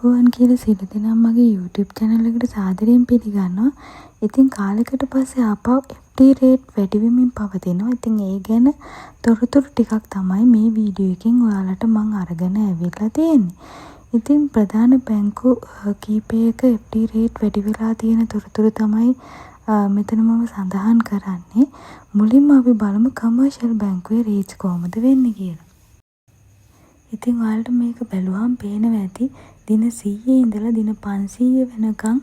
අයිබෝවන් කියලා සියලු දෙනාම මගේ YouTube channel එකට සාදරයෙන් පිළිගන්නවා. ඉතින් කාලයකට පස්සේ ආපහු FD rate වැඩි වෙමින් පවතිනවා. ඉතින් ඒ ගැන තොරතුරු ටිකක් තමයි මේ වීඩියෝ එකෙන් ඔයාලට මම අරගෙන ඇවිල්ලා තියෙන්නේ. ඉතින් ප්‍රධාන බැංකු කීපයක FD rate වැඩි වෙලා තියෙන තොරතුරු තමයි මෙතන මම සඳහන් කරන්නේ. මුලින්ම අපි බලමු කමර්ෂල් බැංකුවේ rates කොහොමද වෙන්නේ කියලා. ඉතින් ඔයාලට මේක බැලුවම පේනවා ඇති දින 100 ඉඳලා දින 500 වෙනකන්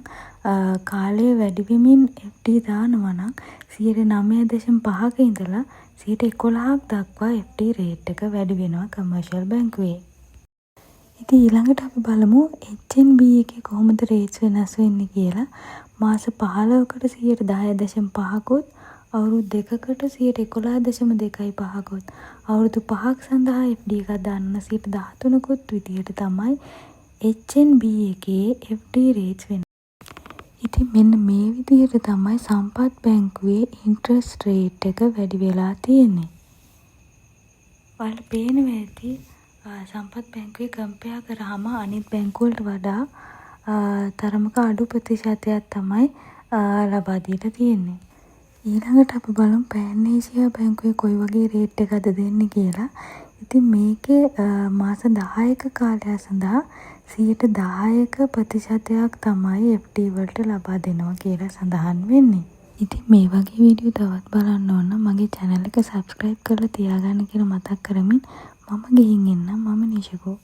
කාලය වැඩි වෙමින් FD දානවා නම් 9.5ක ඉඳලා 11ක් දක්වා FD රේට් එක වැඩි වෙනවා කමර්ෂල් බැංකුවේ. ඉතින් ඊළඟට අපි බලමු HNB එකේ කොහොමද රේට්ස් වෙනස් වෙන්නේ කියලා. මාස 15කට 10.5කුත් අවුරුදු දෙකකට 11.25කුත් අවුරුදු 5ක් සඳහා FD එකක් දාන්න 13කුත් විදියට තමයි HNB එකේ FD රේට්ස් වෙන්නේ. ඉතින් මෙන්න මේ විදියට තමයි සම්පත් බැංකුවේ ඉන්ට්‍රස්ට් රේට් එක වැඩි වෙලා තියෙන්නේ. ඔයාලට පේනවා ඇති සම්පත් බැංකුවේ කම්පෙයාර් කරාම අනිත් බැංකු වලට වඩා තරමක අඩු ප්‍රතිශතයක් තමයි ලබා දීලා තියෙන්නේ. ඊළඟට අපි බලමු පෑන් ඒෂියා බැංකුවේ කොයි වගේ රේට් එකක්ද දෙන්නේ කියලා. ඉතින් මේකේ මාස 10ක කාලය සඳහා 10% ප්‍රතිශතයක් තමයි FD වලට ලබා දෙනවා කියලා සඳහන් වෙන්නේ. ඉතින් මේ වගේ වීඩියෝ තවත් බලන්න ඕන නම් මගේ channel එක subscribe කරලා තියාගන්න කියලා මතක් කරමින් මම ගිහින් එන්නම්. මම නිෂකෝ.